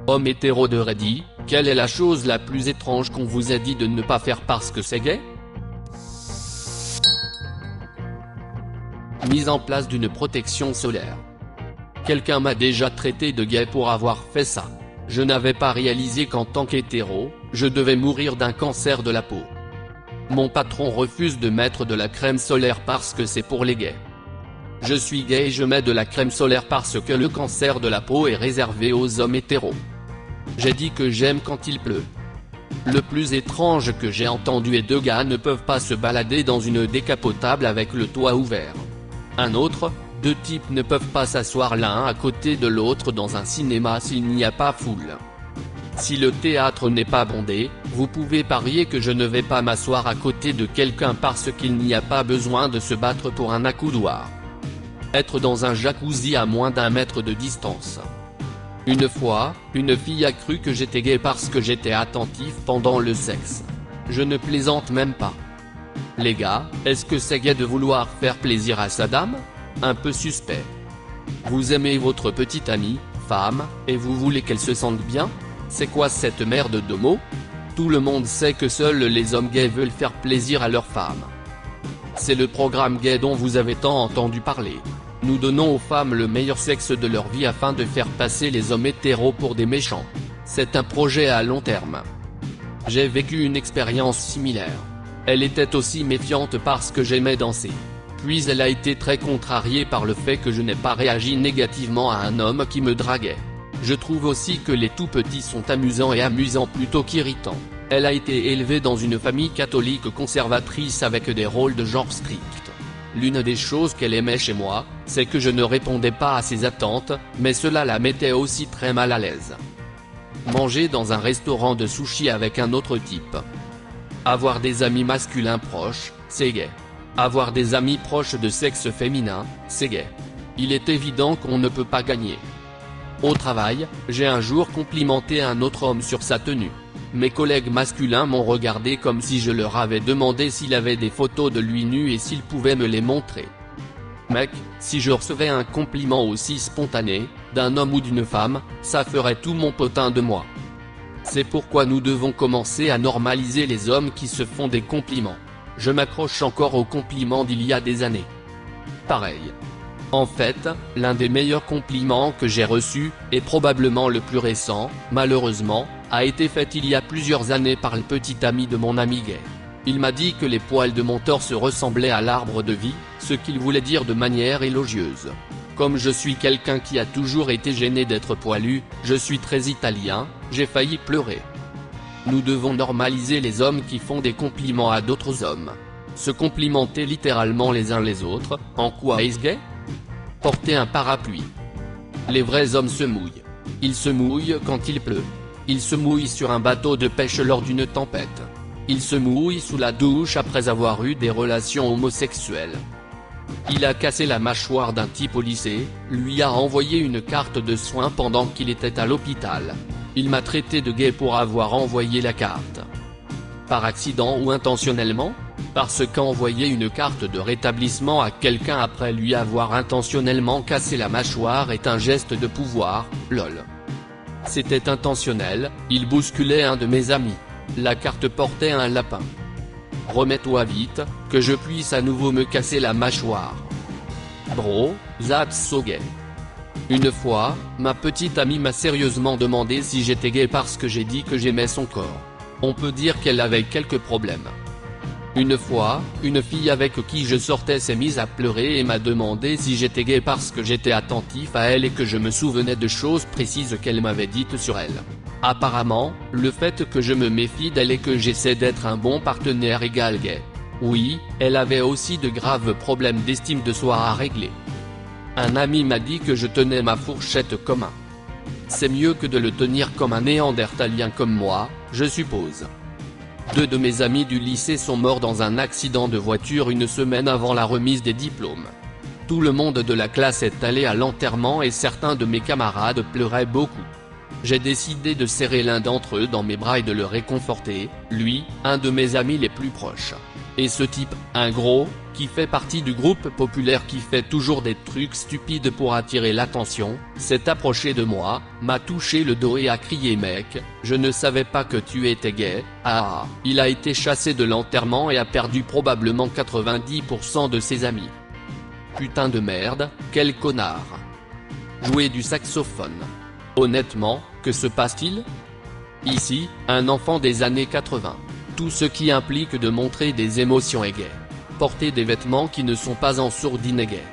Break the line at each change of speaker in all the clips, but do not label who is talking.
Homme hétéro de Reddit, quelle est la chose la plus étrange qu'on vous a dit de ne pas faire parce que c'est gay? Mise en place d'une protection solaire. Quelqu'un m'a déjà traité de gay pour avoir fait ça. Je n'avais pas réalisé qu'en tant qu'hétéro, je devais mourir d'un cancer de la peau. Mon patron refuse de mettre de la crème solaire parce que c'est pour les gays. Je suis gay et je mets de la crème solaire parce que le cancer de la peau est réservé aux hommes hétéros. J'ai dit que j'aime quand il pleut. Le plus étrange que j'ai entendu est 2 gars ne peuvent pas se balader dans une décapotable avec le toit ouvert. Un autre, 2 types ne peuvent pas s'asseoir l'un à côté de l'autre dans un cinéma s'il n'y a pas foule. Si le théâtre n'est pas bondé, vous pouvez parier que je ne vais pas m'asseoir à côté de quelqu'un parce qu'il n'y a pas besoin de se battre pour un accoudoir. Être dans un jacuzzi à moins d'1 mètre de distance. Une fois, une fille a cru que j'étais gay parce que j'étais attentif pendant le sexe. Je ne plaisante même pas. Les gars, est-ce que c'est gay de vouloir faire plaisir à sa dame? Un peu suspect. Vous aimez votre petite amie, femme, et vous voulez qu'elle se sente bien? C'est quoi cette merde d'homo? Tout le monde sait que seuls les hommes gays veulent faire plaisir à leurs femmes. C'est le programme gay dont vous avez tant entendu parler. Nous donnons aux femmes le meilleur sexe de leur vie afin de faire passer les hommes hétéros pour des méchants. C'est un projet à long terme. J'ai vécu une expérience similaire. Elle était aussi méfiante parce que j'aimais danser. Puis elle a été très contrariée par le fait que je n'ai pas réagi négativement à un homme qui me draguait. Je trouve aussi que les tout petits sont amusants et amusants plutôt qu'irritants. Elle a été élevée dans une famille catholique conservatrice avec des rôles de genre stricts. L'une des choses qu'elle aimait chez moi, c'est que je ne répondais pas à ses attentes, mais cela la mettait aussi très mal à l'aise. Manger dans un restaurant de sushi avec un autre type. Avoir des amis masculins proches, c'est gay. Avoir des amis proches de sexe féminin, c'est gay. Il est évident qu'on ne peut pas gagner. Au travail, j'ai un jour complimenté un autre homme sur sa tenue. Mes collègues masculins m'ont regardé comme si je leur avais demandé s'il avait des photos de lui nu et s'il pouvait me les montrer. Mec, si je recevais un compliment aussi spontané, d'un homme ou d'une femme, ça ferait tout mon potin de moi. C'est pourquoi nous devons commencer à normaliser les hommes qui se font des compliments. Je m'accroche encore aux compliments d'il y a des années. Pareil. En fait, l'un des meilleurs compliments que j'ai reçus, et probablement le plus récent, malheureusement, a été fait il y a plusieurs années par le petit ami de mon ami gay. Il m'a dit que les poils de mon torse ressemblaient à l'arbre de vie, ce qu'il voulait dire de manière élogieuse. Comme je suis quelqu'un qui a toujours été gêné d'être poilu, je suis très italien, j'ai failli pleurer. Nous devons normaliser les hommes qui font des compliments à d'autres hommes. Se complimenter littéralement les uns les autres, en quoi est-ce gay? Porter un parapluie. Les vrais hommes se mouillent. Ils se mouillent quand il pleut. Ils se mouillent sur un bateau de pêche lors d'une tempête. Ils se mouillent sous la douche après avoir eu des relations homosexuelles. Il a cassé la mâchoire d'un type au lycée, lui a envoyé une carte de soins pendant qu'il était à l'hôpital. Il m'a traité de gay pour avoir envoyé la carte. Par accident ou intentionnellement? Parce qu'envoyer une carte de rétablissement à quelqu'un après lui avoir intentionnellement cassé la mâchoire est un geste de pouvoir, lol. C'était intentionnel, il bousculait un de mes amis. La carte portait un lapin. Remets-toi vite, que je puisse à nouveau me casser la mâchoire. Bro, that's so gay. Une fois, ma petite amie m'a sérieusement demandé si j'étais gay parce que j'ai dit que j'aimais son corps. On peut dire qu'elle avait quelques problèmes. Une fois, une fille avec qui je sortais s'est mise à pleurer et m'a demandé si j'étais gay parce que j'étais attentif à elle et que je me souvenais de choses précises qu'elle m'avait dites sur elle. Apparemment, le fait que je me méfie d'elle et que j'essaie d'être un bon partenaire égale gay. Oui, elle avait aussi de graves problèmes d'estime de soi à régler. Un ami m'a dit que je tenais ma fourchette comme un. C'est mieux que de le tenir comme un néandertalien comme moi, je suppose. 2 de mes amis du lycée sont morts dans un accident de voiture une semaine avant la remise des diplômes. Tout le monde de la classe est allé à l'enterrement et certains de mes camarades pleuraient beaucoup. J'ai décidé de serrer l'un d'entre eux dans mes bras et de le réconforter, lui, un de mes amis les plus proches. Et ce type, un gros, qui fait partie du groupe populaire qui fait toujours des trucs stupides pour attirer l'attention, s'est approché de moi, m'a touché le dos et a crié mec, je ne savais pas que tu étais gay. Ah, il a été chassé de l'enterrement et a perdu probablement 90% de ses amis. Putain de merde, quel connard. Jouer du saxophone. Honnêtement, que se passe-t-il? Ici, un enfant des années 80. Tout ce qui implique de montrer des émotions est gay. Porter des vêtements qui ne sont pas en sourdine est gay.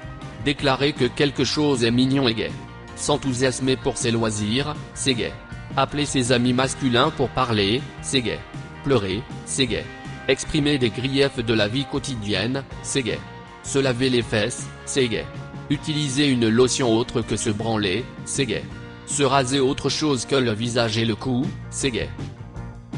Déclarer que quelque chose est mignon est gay. S'enthousiasmer pour ses loisirs, c'est gay. Appeler ses amis masculins pour parler, c'est gay. Pleurer, c'est gay. Exprimer des griefs de la vie quotidienne, c'est gay. Se laver les fesses, c'est gay. Utiliser une lotion autre que se branler, c'est gay. Se raser autre chose que le visage et le cou, c'est gay.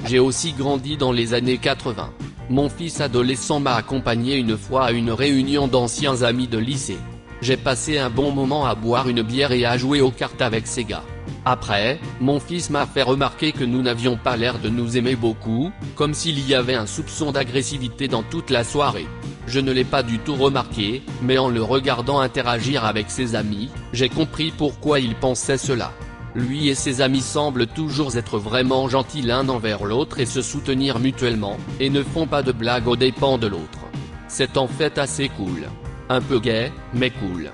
J'ai aussi grandi dans les années 80. Mon fils adolescent m'a accompagné une fois à une réunion d'anciens amis de lycée. J'ai passé un bon moment à boire une bière et à jouer aux cartes avec ces gars. Après, mon fils m'a fait remarquer que nous n'avions pas l'air de nous aimer beaucoup, comme s'il y avait un soupçon d'agressivité dans toute la soirée. Je ne l'ai pas du tout remarqué, mais en le regardant interagir avec ses amis, j'ai compris pourquoi il pensait cela. Lui et ses amis semblent toujours être vraiment gentils l'un envers l'autre et se soutenir mutuellement, et ne font pas de blagues aux dépens de l'autre. C'est en fait assez cool. Un peu gay, mais cool.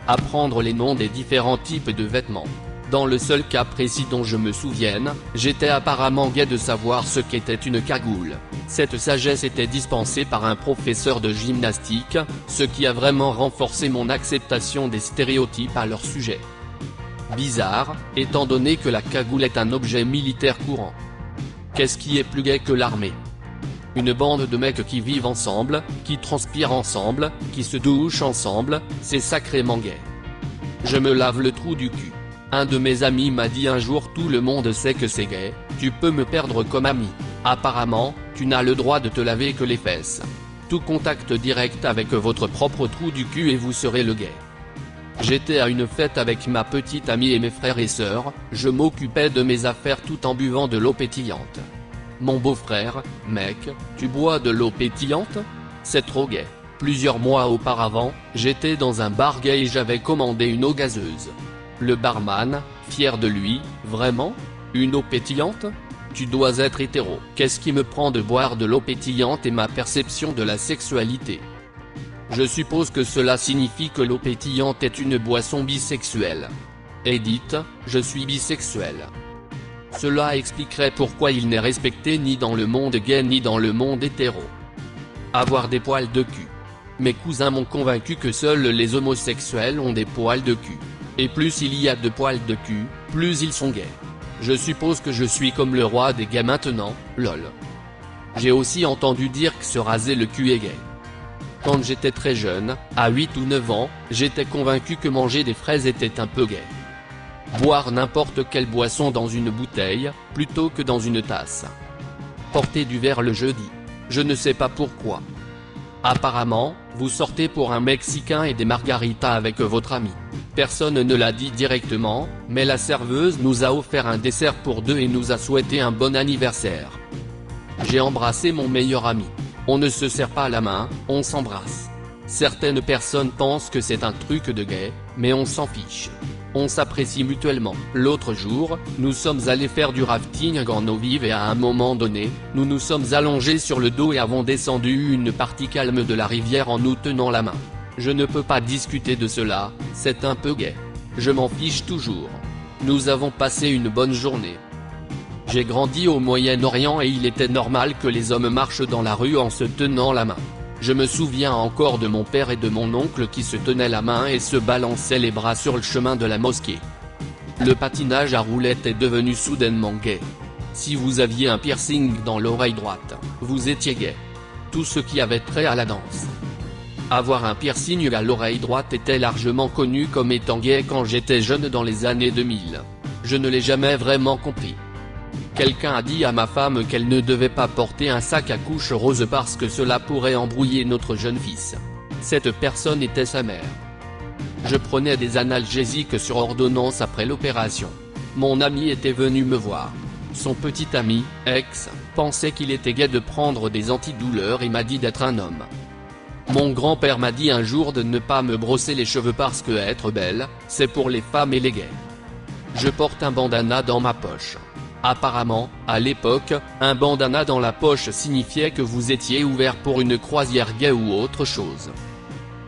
Apprendre les noms des différents types de vêtements. Dans le seul cas précis dont je me souvienne, j'étais apparemment gay de savoir ce qu'était une cagoule. Cette sagesse était dispensée par un professeur de gymnastique, ce qui a vraiment renforcé mon acceptation des stéréotypes à leur sujet. Bizarre, étant donné que la cagoule est un objet militaire courant. Qu'est-ce qui est plus gay que l'armée? Une bande de mecs qui vivent ensemble, qui transpirent ensemble, qui se douchent ensemble, c'est sacrément gay. Je me lave le trou du cul. Un de mes amis m'a dit un jour tout le monde sait que c'est gay, tu peux me perdre comme ami. Apparemment, tu n'as le droit de te laver que les fesses. Tout contact direct avec votre propre trou du cul et vous serez le gay. J'étais à une fête avec ma petite amie et mes frères et sœurs, je m'occupais de mes affaires tout en buvant de l'eau pétillante. Mon beau-frère, mec, tu bois de l'eau pétillante? C'est trop gay. Plusieurs mois auparavant, j'étais dans un bar gay et j'avais commandé une eau gazeuse. Le barman, fier de lui, vraiment? Une eau pétillante? Tu dois être hétéro. Qu'est-ce qui me prend de boire de l'eau pétillante et ma perception de la sexualité? Je suppose que cela signifie que l'eau pétillante est une boisson bisexuelle. Edith, je suis bisexuel. Cela expliquerait pourquoi il n'est respecté ni dans le monde gay ni dans le monde hétéro. Avoir des poils de cul. Mes cousins m'ont convaincu que seuls les homosexuels ont des poils de cul. Et plus il y a de poils de cul, plus ils sont gays. Je suppose que je suis comme le roi des gays maintenant, lol. J'ai aussi entendu dire que se raser le cul est gay. Quand j'étais très jeune, à 8 ou 9 ans, j'étais convaincu que manger des fraises était un peu gay. Boire n'importe quelle boisson dans une bouteille, plutôt que dans une tasse. Porter du verre le jeudi. Je ne sais pas pourquoi. Apparemment, vous sortez pour un Mexicain et des margaritas avec votre ami. Personne ne l'a dit directement, mais la serveuse nous a offert un dessert pour deux et nous a souhaité un bon anniversaire. J'ai embrassé mon meilleur ami. On ne se serre pas la main, on s'embrasse. Certaines personnes pensent que c'est un truc de gay, mais on s'en fiche. On s'apprécie mutuellement. L'autre jour, nous sommes allés faire du rafting en eau vive et à un moment donné, nous nous sommes allongés sur le dos et avons descendu une partie calme de la rivière en nous tenant la main. Je ne peux pas discuter de cela, c'est un peu gay. Je m'en fiche toujours. Nous avons passé une bonne journée. J'ai grandi au Moyen-Orient et il était normal que les hommes marchent dans la rue en se tenant la main. Je me souviens encore de mon père et de mon oncle qui se tenaient la main et se balançaient les bras sur le chemin de la mosquée. Le patinage à roulettes est devenu soudainement gay. Si vous aviez un piercing dans l'oreille droite, vous étiez gay. Tout ce qui avait trait à la danse. Avoir un piercing à l'oreille droite était largement connu comme étant gay quand j'étais jeune dans les années 2000. Je ne l'ai jamais vraiment compris. Quelqu'un a dit à ma femme qu'elle ne devait pas porter un sac à couche rose parce que cela pourrait embrouiller notre jeune fils. Cette personne était sa mère. Je prenais des analgésiques sur ordonnance après l'opération. Mon ami était venu me voir. Son petit ami, ex, pensait qu'il était gay de prendre des antidouleurs et m'a dit d'être un homme. Mon grand-père m'a dit un jour de ne pas me brosser les cheveux parce que être belle, c'est pour les femmes et les gays. Je porte un bandana dans ma poche. Apparemment, à l'époque, un bandana dans la poche signifiait que vous étiez ouvert pour une croisière gay ou autre chose.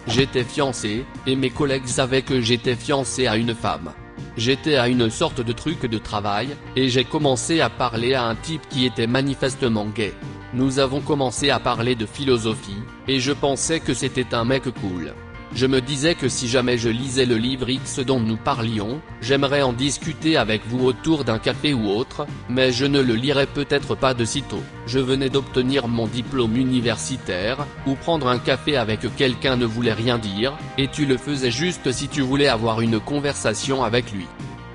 J'étais fiancé, et mes collègues savaient que j'étais fiancé à une femme. J'étais à une sorte de truc de travail, et j'ai commencé à parler à un type qui était manifestement gay. Nous avons commencé à parler de philosophie, et je pensais que c'était un mec cool. Je me disais que si jamais je lisais le livre X dont nous parlions, j'aimerais en discuter avec vous autour d'un café ou autre, mais je ne le lirais peut-être pas de sitôt. Je venais d'obtenir mon diplôme universitaire, ou prendre un café avec quelqu'un ne voulait rien dire, et tu le faisais juste si tu voulais avoir une conversation avec lui.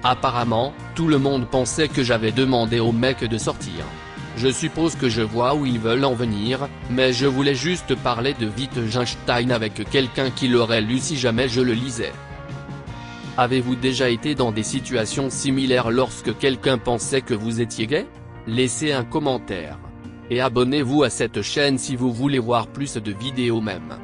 Apparemment, tout le monde pensait que j'avais demandé au mec de sortir. Je suppose que je vois où ils veulent en venir, mais je voulais juste parler de Wittgenstein avec quelqu'un qui l'aurait lu si jamais je le lisais. Avez-vous déjà été dans des situations similaires lorsque quelqu'un pensait que vous étiez gay? Laissez un commentaire. Et abonnez-vous à cette chaîne si vous voulez voir plus de vidéos même.